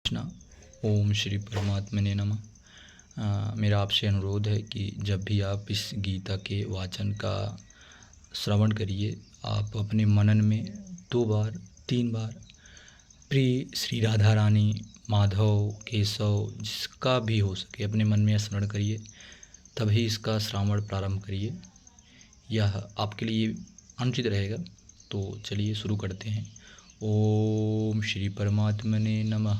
कृष्णा। ओम श्री परमात्मने नमः। मेरा आपसे अनुरोध है कि जब भी आप इस गीता के वाचन का श्रवण करिए, आप अपने मनन में 2 बार 3 बार प्रिय श्री राधा रानी, माधव, केशव, जिसका भी हो सके अपने मन में स्मरण करिए, तभी इसका श्रावण प्रारंभ करिए। यह आपके लिए अनुचित रहेगा। तो चलिए शुरू करते हैं। ओम श्री परमात्मने नमः।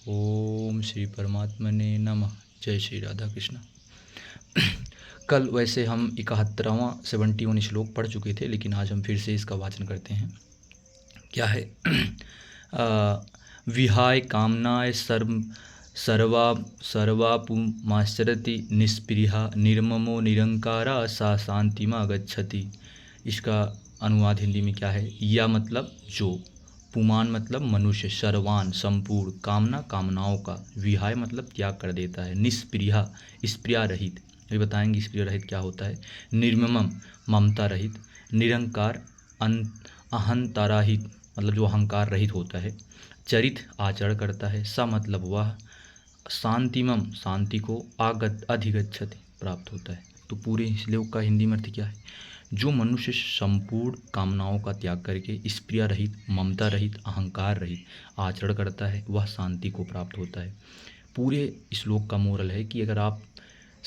ओम श्री परमात्मने नमः। जय श्री राधा कृष्ण। कल वैसे हम 71वां 71 श्लोक पढ़ चुके थे, लेकिन आज हम फिर से इसका वाचन करते हैं। क्या है? विहाय कामनाय सर्वापुमाश्चरति निस्पृहा निर्ममो निरंकारा सा शांतिमा गच्छति। इसका अनुवाद हिंदी में क्या है? या मतलब जो, पुमान मतलब मनुष्य, सर्वान संपूर्ण, कामना कामनाओं का, विहाय मतलब त्याग कर देता है, निष्प्रिया स्प्रिया रहित, अभी बताएंगे स्प्रिया रहित क्या होता है, निर्ममम ममता रहित, निरंकार अहंतारहित मतलब जो अहंकार रहित होता है, चरित आचरण करता है, सा मतलब वह, शांतिमम शांति को, अधिगच्छति प्राप्त होता है। तो पूरे श्लोक का हिंदी में अर्थ क्या है? जो मनुष्य संपूर्ण कामनाओं का त्याग करके स्प्रिया रहित, ममता रहित, अहंकार रहित आचरण करता है, वह शांति को प्राप्त होता है। पूरे श्लोक का मोरल है कि अगर आप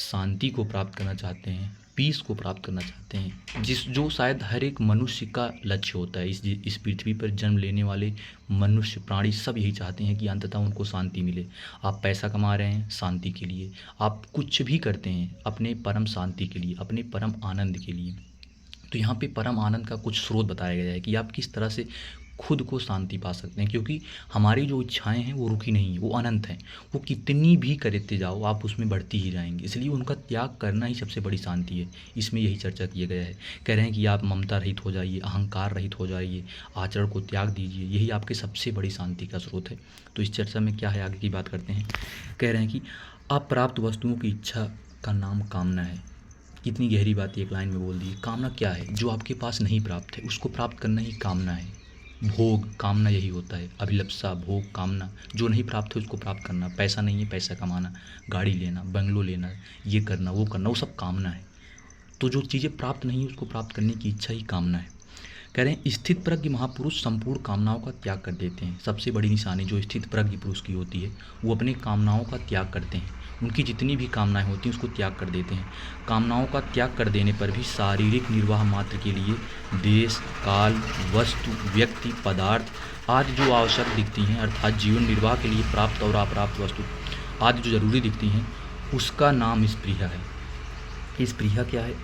शांति को प्राप्त करना चाहते हैं, पीस को प्राप्त करना चाहते हैं, जो शायद हर एक मनुष्य का लक्ष्य होता है, इस पृथ्वी पर जन्म लेने वाले मनुष्य प्राणी सब यही चाहते हैं कि अंततः उनको शांति मिले। आप पैसा कमा रहे हैं शांति के लिए, आप कुछ भी करते हैं अपने परम शांति के लिए, अपने परम आनंद के लिए। तो यहाँ पे परम आनंद का कुछ स्रोत बताया गया है कि आप किस तरह से खुद को शांति पा सकते हैं, क्योंकि हमारी जो इच्छाएं हैं वो रुकी नहीं, वो अनंत हैं, वो कितनी भी करते जाओ आप उसमें बढ़ती ही जाएंगी। इसलिए उनका त्याग करना ही सबसे बड़ी शांति है। इसमें यही चर्चा किया गया है। कह रहे हैं कि आप ममता रहित हो जाइए, अहंकार रहित हो जाइए, आचरण को त्याग दीजिए, यही आपके सबसे बड़ी शांति का स्रोत है। तो इस चर्चा में क्या है, आगे की बात करते हैं। कह रहे हैं कि अप्राप्त वस्तुओं की इच्छा का नाम कामना है। कितनी गहरी बात एक लाइन में बोल दी। कामना क्या है? जो आपके पास नहीं प्राप्त है उसको प्राप्त करना ही कामना है। भोग कामना यही होता है, अभिलप्सा भोग कामना, जो नहीं प्राप्त है उसको प्राप्त करना। पैसा नहीं है, पैसा कमाना, गाड़ी लेना, बंगलो लेना, ये करना वो करना, वो सब कामना है। तो जो चीज़ें प्राप्त नहीं है उसको प्राप्त करने की इच्छा ही कामना है। कह रहे हैं स्थित प्रज्ञ महापुरुष संपूर्ण कामनाओं का त्याग कर देते हैं। सबसे बड़ी निशानी जो स्थित प्रज्ञ पुरुष की होती है, वो अपने कामनाओं का त्याग करते हैं। उनकी जितनी भी कामनाएं होती हैं उसको त्याग कर देते हैं। कामनाओं का त्याग कर देने पर भी शारीरिक निर्वाह मात्र के लिए देश, काल, वस्तु, व्यक्ति, पदार्थ आदि जो आवश्यक दिखती हैं, अर्थात जीवन निर्वाह के लिए प्राप्त और अप्राप्त वस्तु आदि जो जरूरी दिखती हैं, उसका नाम स्पृहा है। स्पृहा क्या है?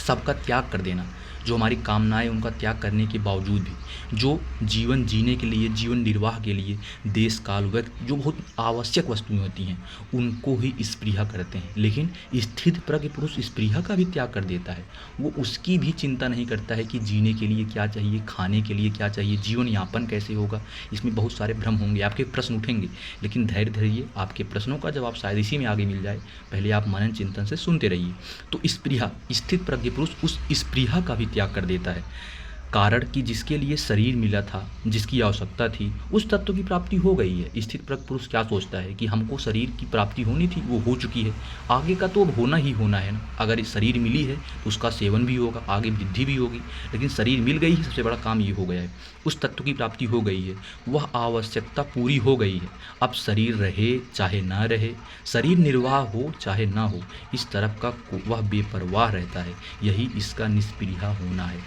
सबका त्याग कर देना। जो हमारी कामनाएं उनका त्याग करने के बावजूद भी जो जीवन जीने के लिए, जीवन निर्वाह के लिए देश, काल, व्यक्ति जो बहुत आवश्यक वस्तुएं होती हैं उनको ही स्पृहा करते हैं। लेकिन स्थित प्रज्ञ पुरुष स्पृहा का भी त्याग कर देता है। वो उसकी भी चिंता नहीं करता है कि जीने के लिए क्या चाहिए, खाने के लिए क्या चाहिए, जीवन यापन कैसे होगा। इसमें बहुत सारे भ्रम होंगे, आपके प्रश्न उठेंगे, लेकिन धैर्य धरिए, आपके प्रश्नों का जवाब शायद इसी में आगे मिल जाए। पहले आप मनन चिंतन से सुनते रहिए। तो स्पृहा, स्थित प्रज्ञ पुरुष उस स्पृहा का भी त्याग कर देता है। कारण कि जिसके लिए शरीर मिला था, जिसकी आवश्यकता थी, उस तत्व की प्राप्ति हो गई है। स्थित प्रज्ञ पुरुष क्या सोचता है कि हमको शरीर की प्राप्ति होनी थी, वो हो चुकी है, आगे का तो अब होना ही होना है ना। अगर शरीर मिली है तो उसका सेवन भी होगा, आगे वृद्धि भी होगी, लेकिन शरीर मिल गई है, सबसे बड़ा काम ये हो गया है, उस तत्व की प्राप्ति हो गई है, वह आवश्यकता पूरी हो गई है। अब शरीर रहे चाहे ना रहे, शरीर निर्वाह हो चाहे ना हो, इस तरफ का वह बेपरवाह रहता है। यही इसका निष्पृहा होना है।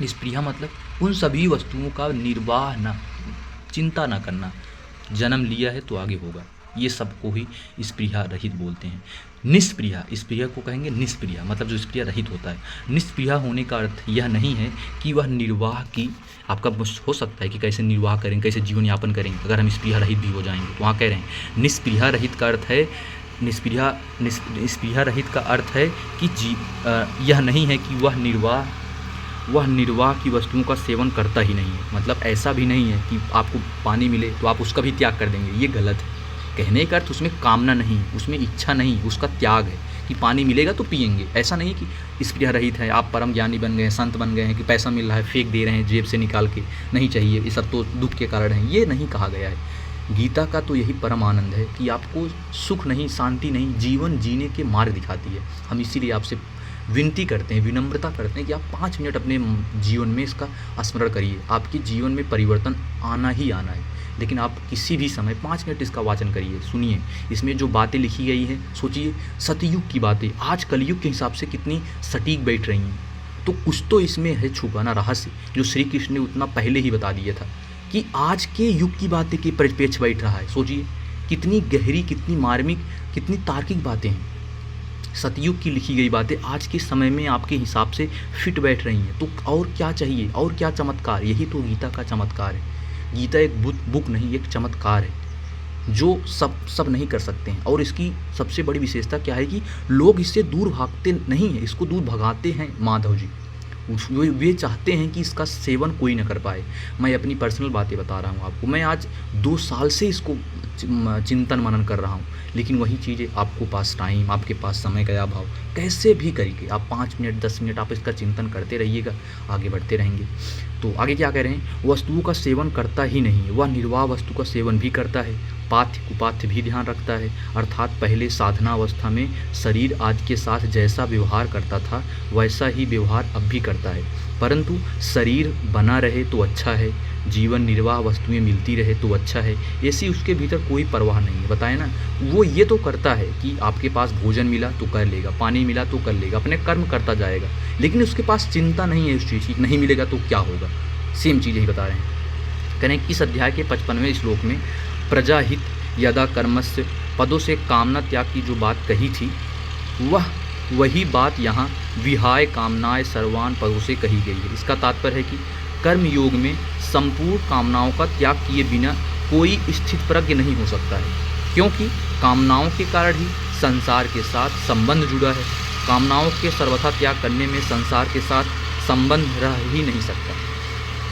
निष्पृहा मतलब उन सभी वस्तुओं का निर्वाह ना, चिंता ना करना। जन्म लिया है तो आगे होगा, ये सबको ही स्पृहा रहित बोलते हैं। निष्पृहा, स्पृहा को कहेंगे निष्पृहा, मतलब जो स्पृहा रहित होता है। निष्पृहा होने का अर्थ यह नहीं है कि वह निर्वाह की, आपका हो सकता है कि कैसे निर्वाह करेंगे, कैसे जीवन यापन करेंगे अगर हम स्पृहा रहित भी हो जाएंगे। तो वहाँ कह रहे हैं निष्पृहा रहित का अर्थ है, निष्पृहा रहित का अर्थ है कि यह नहीं है कि वह निर्वाह की वस्तुओं का सेवन करता ही नहीं है। मतलब ऐसा भी नहीं है कि आपको पानी मिले तो आप उसका भी त्याग कर देंगे, ये गलत है। कहने का अर्थ उसमें कामना नहीं, उसमें इच्छा नहीं, उसका त्याग है कि पानी मिलेगा तो पिएंगे। ऐसा नहीं कि स्पृहा रहित है, आप परम ज्ञानी बन गए हैं, संत बन गए हैं, कि पैसा मिल रहा है फेंक दे रहे हैं जेब से निकाल के, नहीं चाहिए, ये सब तो दुख के कारण है, ये नहीं कहा गया है। गीता का तो यही परम आनंद है कि आपको सुख नहीं, शांति नहीं, जीवन जीने के मार्ग दिखाती है। हम इसीलिए आपसे विनती करते हैं, विनम्रता करते हैं कि आप 5 मिनट अपने जीवन में इसका स्मरण करिए। आपके जीवन में परिवर्तन आना ही आना है, लेकिन आप किसी भी समय 5 मिनट इसका वाचन करिए, सुनिए। इसमें जो बातें लिखी गई हैं, सोचिए सतयुग की बातें आज कलयुग के हिसाब से कितनी सटीक बैठ रही हैं। तो कुछ तो इसमें है छुपाना रहस्य, जो श्री कृष्ण ने उतना पहले ही बता दिया था कि आज के युग की बातें के परिप्रेक्ष्य बैठ रहा है। सोचिए कितनी गहरी, कितनी मार्मिक, कितनी तार्किक बातें हैं। सतयुग की लिखी गई बातें आज के समय में आपके हिसाब से फिट बैठ रही हैं। तो और क्या चाहिए, और क्या चमत्कार। यही तो गीता का चमत्कार है। गीता एक बुक नहीं, एक चमत्कार है जो सब नहीं कर सकते हैं। और इसकी सबसे बड़ी विशेषता क्या है कि लोग इससे दूर भागते नहीं हैं, इसको दूर भगाते हैं माधव जी। वे चाहते हैं कि इसका सेवन कोई ना कर पाए। मैं अपनी पर्सनल बातें बता रहा हूँ आपको। मैं आज 2 साल से इसको चिंतन मनन कर रहा हूँ, लेकिन वही चीज़ें आपको पास टाइम, आपके पास समय का अभाव, कैसे भी करके आप 5 मिनट 10 मिनट आप इसका चिंतन करते रहिएगा, आगे बढ़ते रहेंगे। तो आगे क्या कह रहे हैं, वस्तुओं का सेवन करता ही नहीं है, वह निर्वाह वस्तु का सेवन भी करता है, पाथ्य कुपाथ्य भी ध्यान रखता है। अर्थात पहले साधना अवस्था में शरीर आदि के साथ जैसा व्यवहार करता था वैसा ही व्यवहार अब भी करता है, परंतु शरीर बना रहे तो अच्छा है, जीवन निर्वाह वस्तुएं मिलती रहे तो अच्छा है, ऐसी उसके भीतर कोई परवाह नहीं है। बताए ना, वो ये तो करता है कि आपके पास भोजन मिला तो कर लेगा, पानी मिला तो कर लेगा, अपने कर्म करता जाएगा, लेकिन उसके पास चिंता नहीं है उस चीज़ की, नहीं मिलेगा तो क्या होगा। सेम चीज़ ही बता रहे हैं। करें इस अध्याय के 55वें श्लोक में प्रजाहित यदा कर्मस्य पदों से कामना त्याग की जो बात कही थी, वही बात यहाँ विहाय कामनाएं सर्वान पदों से कही गई है। इसका तात्पर्य है कि कर्म योग में संपूर्ण कामनाओं का त्याग किए बिना कोई स्थित प्रज्ञ नहीं हो सकता है, क्योंकि कामनाओं के कारण ही संसार के साथ संबंध जुड़ा है। कामनाओं के सर्वथा त्याग करने में संसार के साथ संबंध रह ही नहीं सकता,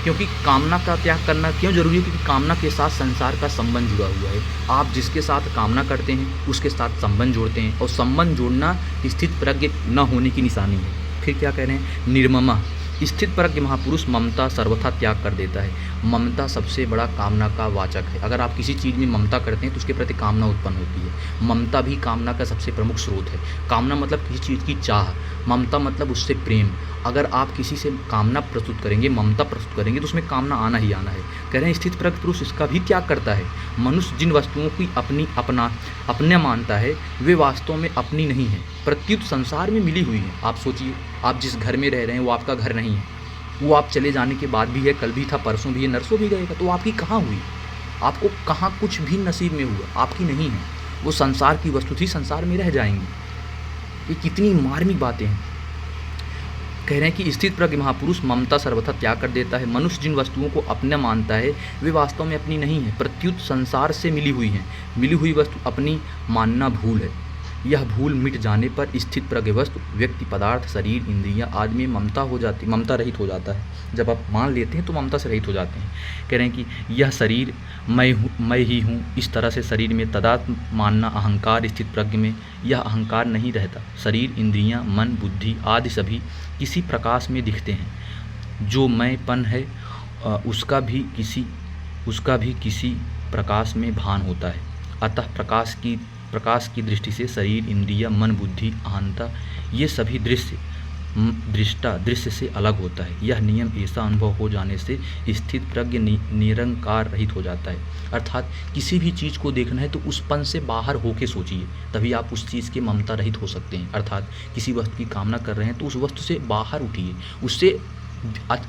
क्योंकि कामना का त्याग करना क्यों जरूरी है, क्योंकि कामना के साथ संसार का संबंध जुड़ा हुआ है। आप जिसके साथ कामना करते हैं उसके साथ संबंध जोड़ते हैं, और संबंध जोड़ना स्थित प्रज्ञ न होने की निशानी है। फिर क्या कह रहे हैं, निर्ममा स्थित प्रज्ञ महापुरुष ममता सर्वथा त्याग कर देता है। ममता सबसे बड़ा कामना का वाचक है। अगर आप किसी चीज़ में ममता करते हैं तो उसके प्रति कामना उत्पन्न होती है। ममता भी कामना का सबसे प्रमुख स्रोत है। कामना मतलब किसी चीज़ की चाह, ममता मतलब उससे प्रेम। अगर आप किसी से कामना प्रस्तुत करेंगे, ममता प्रस्तुत करेंगे, तो उसमें कामना आना ही आना है। कह रहे हैं स्थित प्रज्ञ पुरुष इसका भी त्याग करता है। मनुष्य जिन वस्तुओं की अपने मानता है वे वास्तव में अपनी नहीं है, प्रत्युत संसार में मिली हुई है। आप सोचिए, आप जिस घर में रह रहे हैं वो आपका घर नहीं है, वो आप चले जाने के बाद भी है, कल भी था, परसों भी है, नरसों भी रहेगा, तो आपकी कहाँ हुई, आपको कहाँ कुछ भी नसीब में हुआ, आपकी नहीं है। वो संसार की वस्तु थी, संसार में रह जाएंगी। ये कितनी मार्मिक बातें हैं। कह रहे हैं कि स्थित प्रज्ञ महापुरुष ममता सर्वथा त्याग कर देता है। मनुष्य जिन वस्तुओं को अपना मानता है वे वास्तव में अपनी नहीं है, प्रत्युत संसार से मिली हुई हैं। मिली हुई वस्तु अपनी मानना भूल है। यह भूल मिट जाने पर स्थित प्रज्ञ वस्तु व्यक्ति, पदार्थ, शरीर, इंद्रियां आदि में ममता रहित हो जाता है। जब आप मान लेते हैं तो ममता से रहित हो जाते हैं। कह रहे हैं कि यह शरीर मैं ही हूँ, इस तरह से शरीर में तदात्म मानना अहंकार स्थित प्रज्ञ में यह अहंकार नहीं रहता। शरीर, इंद्रियां, मन, बुद्धि आदि सभी किसी प्रकाश में दिखते हैं। जो मैंपन है उसका भी किसी प्रकाश में भान होता है। अतः प्रकाश की दृष्टि से शरीर, इंद्रिय, मन, बुद्धि, अहंता ये सभी दृश्य से अलग होता है। यह नियम ऐसा अनुभव हो जाने से स्थित प्रज्ञ निरंकार रहित हो जाता है। अर्थात किसी भी चीज़ को देखना है तो उस पन से बाहर होके सोचिए, तभी आप उस चीज़ के ममता रहित हो सकते हैं। अर्थात किसी वस्तु की कामना कर रहे हैं तो उस वस्तु से बाहर उठिए, उससे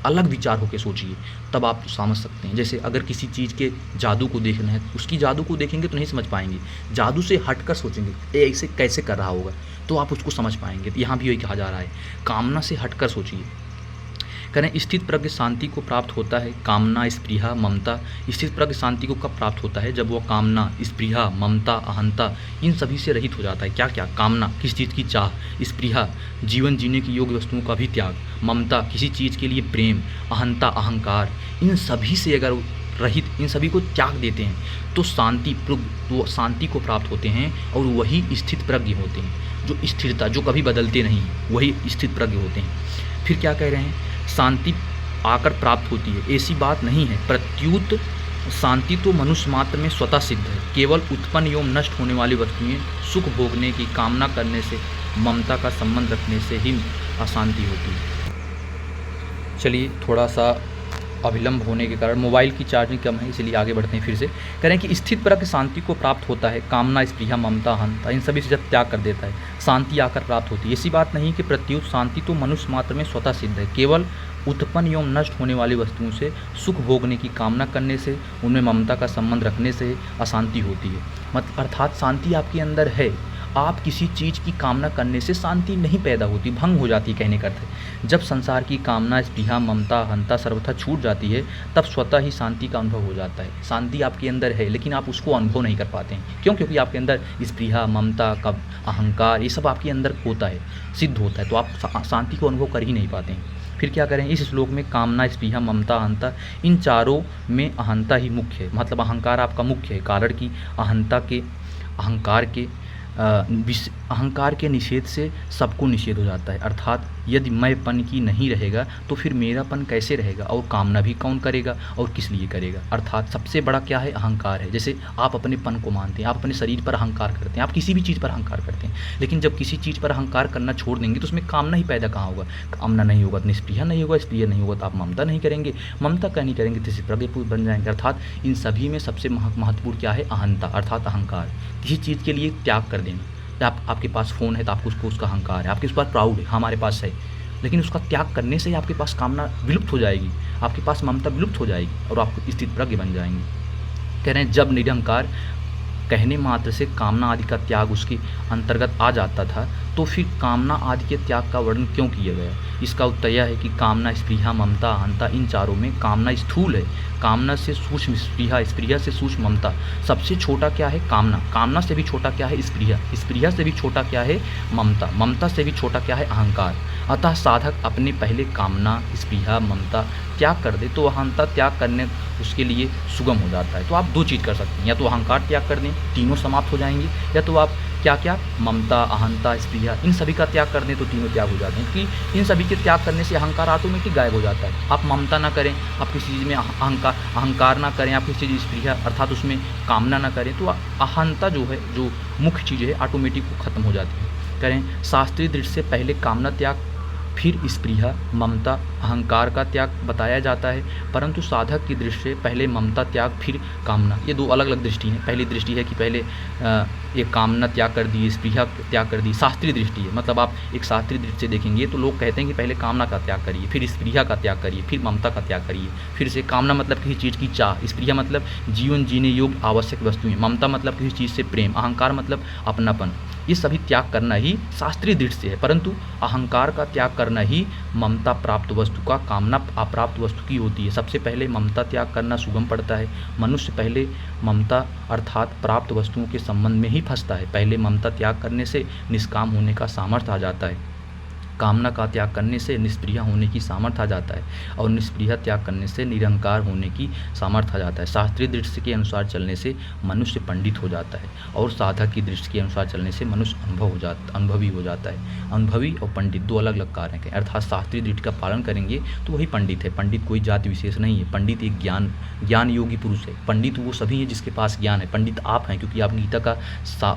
अलग विचार होकर सोचिए, तब आप समझ सकते हैं। जैसे अगर किसी चीज़ के जादू को देखना है, उसकी जादू को देखेंगे तो नहीं समझ पाएंगे, जादू से हटकर सोचेंगे ये ऐसे कैसे कर रहा होगा, तो आप उसको समझ पाएंगे। तो यहाँ भी वही कहा जा रहा है, कामना से हटकर सोचिए। करें स्थित प्रज्ञ शांति को प्राप्त होता है। कामना, स्पृहा, ममता। स्थित प्रज्ञ शांति को कब प्राप्त होता है, जब वह कामना, स्पृहा, ममता, अहंता इन सभी से रहित हो जाता है। क्या क्या, कामना किसी चीज़ की चाह, स्पृहा जीवन जीने की योग्य वस्तुओं का भी त्याग, ममता किसी चीज़ के लिए प्रेम, अहंता अहंकार, इन सभी से अगर रहित, इन सभी को त्याग देते हैं तो शांति को प्राप्त होते हैं, और वही स्थित प्रज्ञ होते हैं। जो स्थिरता, जो कभी बदलते नहीं, वही स्थित प्रज्ञ होते हैं। फिर क्या कह रहे हैं, शांति आकर प्राप्त होती है ऐसी बात नहीं है, प्रत्युत शांति तो मनुष्य मात्र में स्वतः सिद्ध है, केवल उत्पन्न एवं नष्ट होने वाली वस्तुएं सुख भोगने की कामना करने से, ममता का संबंध रखने से ही अशांति होती है। चलिए, थोड़ा सा अविलंब होने के कारण मोबाइल की चार्जिंग कम है, इसलिए आगे बढ़ते हैं। फिर से कह रहे हैं कि स्थित परक शांति को प्राप्त होता है कामना, स्पृहा, ममता, अहंता, इन सभी से जब त्याग कर देता है शांति आकर प्राप्त होती है। ऐसी बात नहीं कि प्रत्युत शांति तो मनुष्य मात्र में स्वतः सिद्ध है, केवल उत्पन्न एवं नष्ट होने वाली वस्तुओं से सुख भोगने की कामना करने से, उनमें ममता का संबंध रखने से अशांति होती है। मतलब अर्थात शांति आपके अंदर है, आप किसी चीज़ की कामना करने से शांति नहीं पैदा होती, भंग हो जाती, कहने का अर्थ है। जब संसार की कामना, स्पृहा, ममता, अहंता सर्वथा छूट जाती है, तब स्वतः ही शांति का अनुभव हो जाता है। शांति आपके अंदर है, लेकिन आप उसको अनुभव नहीं कर पाते हैं। क्यों? क्योंकि आपके अंदर स्पृहा, ममता का अहंकार, ये सब आपके अंदर होता है, सिद्ध होता है, तो आप शांति को अनुभव कर ही नहीं पाते हैं। फिर क्या करें, इस श्लोक में कामना, स्पृहा, ममता, अहंता, इन चारों में अहंता ही मुख्य है। मतलब अहंकार आपका मुख्य है, कारण कि अहंकार के निषेध से सबको निषेध हो जाता है। अर्थात यदि मैंपन की नहीं रहेगा तो फिर मेरापन कैसे रहेगा, और कामना भी कौन करेगा और किस लिए करेगा। अर्थात सबसे बड़ा क्या है, अहंकार है। जैसे आप अपने पन को मानते हैं, आप अपने शरीर पर अहंकार करते हैं, आप किसी भी चीज़ पर अहंकार करते हैं, लेकिन जब किसी चीज़ पर अहंकार करना छोड़ देंगे तो उसमें कामना ही पैदा कहाँ होगा। कामना नहीं होगा तो स्पृहा नहीं होगा, स्पृहा नहीं होगा तो आप ममता नहीं करेंगे, ममता का नहीं करेंगे तो प्रज्ञापूत बन जाएंगे। अर्थात इन सभी में सबसे महत्वपूर्ण क्या है, अहंता, अर्थात अहंकार। किसी चीज़ के लिए त्याग कर देना। आपके पास फ़ोन है तो आपको उसका अहंकार है, आपके उस पर प्राउड है, हमारे पास है, लेकिन उसका त्याग करने से ही आपके पास कामना विलुप्त हो जाएगी, आपके पास ममता विलुप्त हो जाएगी और आप स्थित प्रज्ञ बन जाएंगे। कह रहे हैं जब निरंकार कहने मात्र से कामना आदि का त्याग उसके अंतर्गत आ जाता था, तो फिर कामना आदि के त्याग का वर्णन क्यों किया गया। इसका उत्तर यह है कि कामना, स्पृहा, ममता, अहंता, इन चारों में कामना स्थूल है, कामना से सूक्ष्म स्पृहा, स्पृहा से सूक्ष्म ममता। सबसे छोटा क्या है, कामना, कामना से भी छोटा क्या है, स्पृहा, स्पृहा से भी छोटा क्या है, ममता, ममता से भी छोटा क्या है, अहंकार। अतः साधक अपने पहले कामना, स्पृहा, ममता त्याग कर दे तो अहंता त्याग करने उसके लिए सुगम हो जाता है। तो आप दो चीज़ कर सकते हैं, या तो अहंकार त्याग कर दें, तीनों समाप्त हो जाएंगे, या तो आप क्या ममता, अहंता, स्पृहा, इन सभी का त्याग कर दें तो तीनों त्याग हो जाते हैं। कि इन सभी के त्याग करने से अहंकार ऑटोमेटिक गायब हो जाता है। आप ममता ना करें, आप किसी चीज़ में अहंकार ना करें, आप किसी चीज़ स्पृहा अर्थात उसमें कामना ना करें, तो अहंता जो है, जो मुख्य चीज़ है, ऑटोमेटिक खत्म हो जाती है। करें शास्त्रीय दृष्टि से पहले कामना त्याग, फिर स्पृहा, ममता, अहंकार का त्याग बताया जाता है, परंतु साधक की दृष्टि से पहले ममता त्याग फिर कामना, ये दो अलग अलग दृष्टि हैं। पहली दृष्टि है कि पहले ये कामना त्याग कर दी, स्पृहा त्याग कर दी, शास्त्रीय दृष्टि है। मतलब आप एक शास्त्रीय दृष्टि से देखेंगे तो लोग कहते हैं कि पहले कामना का त्याग करिए, फिर स्पृहा का त्याग करिए, फिर ममता का त्याग करिए, फिर से कामना मतलब किसी चीज़ की चाह, स्पृहा मतलब जीवन जीने योग्य आवश्यक वस्तुएं, ममता मतलब किसी चीज़ से प्रेम, अहंकार मतलब अपनापन। ये सभी त्याग करना ही शास्त्रीय दृष्टि से है, परंतु अहंकार का त्याग करना ही ममता प्राप्त वस्तु का कामना अप्राप्त वस्तु की होती है। सबसे पहले ममता त्याग करना सुगम पड़ता है। मनुष्य पहले ममता अर्थात प्राप्त वस्तुओं के संबंध में ही फंसता है। पहले ममता त्याग करने से निष्काम होने का सामर्थ्य आ जाता है, कामना का त्याग करने से निष्पृहा होने की सामर्थ्य आ जाता है, और निष्पृहा त्याग करने से निरंकार होने की सामर्थ्य आ जाता है। शास्त्रीय दृष्टि के अनुसार चलने से मनुष्य पंडित हो जाता है, और साधक की दृष्टि के अनुसार चलने से मनुष्य अनुभवी हो जाता है। अनुभवी और पंडित दो अलग अलग कार्य हैं। अर्थात शास्त्रीय दृष्टि का पालन करेंगे तो वही पंडित है। पंडित कोई जाति विशेष नहीं है, पंडित एक ज्ञान योगी पुरुष है। पंडित वो सभी हैं जिसके पास ज्ञान है। पंडित आप हैं, क्योंकि आप गीता का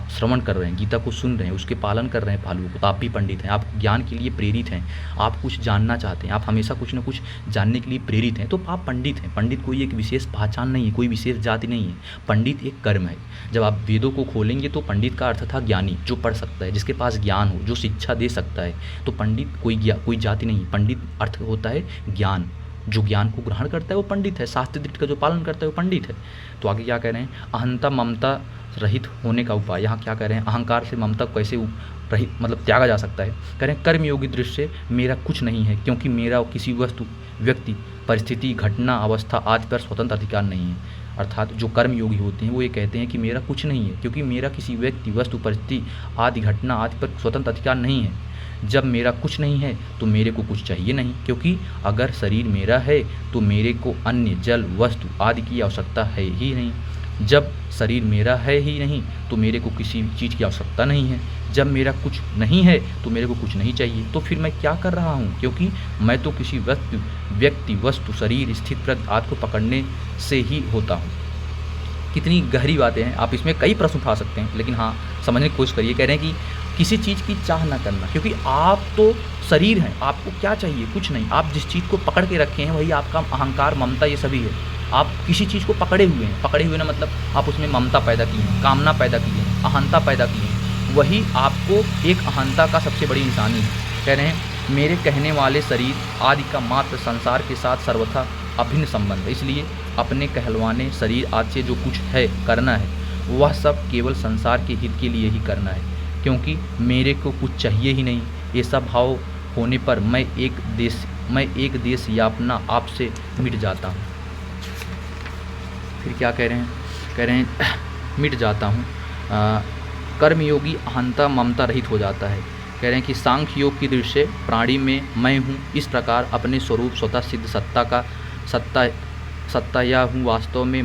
श्रवण कर रहे हैं, गीता को सुन रहे हैं, उसके पालन कर रहे हैं पालुओं को, तो आप भी पंडित हैं। आप ज्ञान के लिए प्रेरित हैं, आप कुछ जानना चाहते हैं, आप हमेशा कुछ ना कुछ जानने के लिए प्रेरित हैं, तो आप पंडित हैं। पंडित कोई एक विशेष पहचान नहीं है, कोई विशेष जाति नहीं है। पंडित एक कर्म है। जब आप वेदों को खोलेंगे तो पंडित का अर्थ था ज्ञानी, जो पढ़ सकता है, जिसके पास ज्ञान हो, जो शिक्षा दे सकता है। तो पंडित कोई जाति नहीं, पंडित अर्थ होता है ज्ञान। जो ज्ञान को ग्रहण करता है वो पंडित है, शास्त्रीय दृष्टि का जो पालन करता है वो पंडित है। तो आगे क्या कह रहे हैं, अहंता ममता रहित होने का उपाय। यहाँ क्या कह रहे हैं, अहंकार से ममता कैसे रहित मतलब त्यागा जा सकता है। कह रहे हैं कर्मयोगी दृष्टि से मेरा कुछ नहीं है, क्योंकि मेरा किसी वस्तु, व्यक्ति, परिस्थिति, घटना, अवस्था आदि पर स्वतंत्र अधिकार नहीं है। अर्थात जो कर्मयोगी होते हैं वो ये कहते हैं कि मेरा कुछ नहीं है, क्योंकि मेरा किसी व्यक्ति, वस्तु, परिस्थिति आदि घटना आदि पर स्वतंत्र अधिकार नहीं है। जब मेरा कुछ नहीं है तो मेरे को कुछ चाहिए नहीं, क्योंकि अगर शरीर मेरा है तो मेरे को अन्य जल, वस्तु आदि की आवश्यकता है ही नहीं। जब शरीर मेरा है ही नहीं तो मेरे को किसी चीज़ की आवश्यकता नहीं है। जब मेरा कुछ नहीं है तो मेरे को कुछ नहीं चाहिए। तो फिर मैं क्या कर रहा हूँ, क्योंकि मैं तो किसी व्यक्ति वस्तु शरीर स्थित प्रज्ञ आदि को पकड़ने से ही होता हूँ। कितनी गहरी बातें हैं, आप इसमें कई प्रश्न उठा सकते हैं, लेकिन हाँ समझने की कोशिश करिए। कह रहे हैं कि किसी चीज़ की चाह ना करना, क्योंकि आप तो शरीर हैं, आपको क्या चाहिए, कुछ नहीं। आप जिस चीज़ को पकड़ के रखे हैं वही आपका अहंकार, ममता, ये सभी है। आप किसी चीज़ को पकड़े हुए हैं, पकड़े हुए ना मतलब आप उसमें ममता पैदा किए हैं, कामना पैदा की है, अहंता पैदा की है, वही आपको एक अहंता का सबसे बड़ी निशानी है। कह रहे हैं मेरे कहने वाले शरीर आदि का मात्र संसार के साथ सर्वथा अभिन्न संबंध है, इसलिए अपने कहलवाने शरीर आदि से जो कुछ है करना है वह सब केवल संसार के हित के लिए ही करना है, क्योंकि मेरे को कुछ चाहिए ही नहीं। ऐसा भाव होने पर मैं एक देश यापना आपसे मिट जाता हूँ। फिर क्या कह रहे हैं, कह रहे हैं मिट जाता हूँ। कर्मयोगी अहंता ममता रहित हो जाता है। कह रहे हैं कि सांख्य योग की दृष्टि प्राणी में मैं हूँ, इस प्रकार अपने स्वरूप स्वतः सिद्ध सत्ता या हूँ। वास्तव में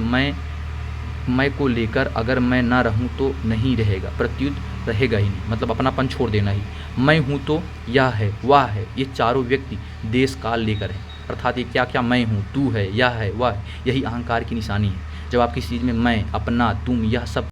मैं को लेकर अगर मैं ना रहूँ तो नहीं रहेगा, प्रत्युत रहेगा ही नहीं, मतलब अपनापन छोड़ देना ही। मैं हूँ तो यह है वह है, ये चारों व्यक्ति देश काल लेकर है, अर्थात ये क्या क्या मैं हूँ, तू है, यह है, वह है, यही अहंकार की निशानी है। जब आप किसी चीज़ में मैं, अपना, तुम, यह सब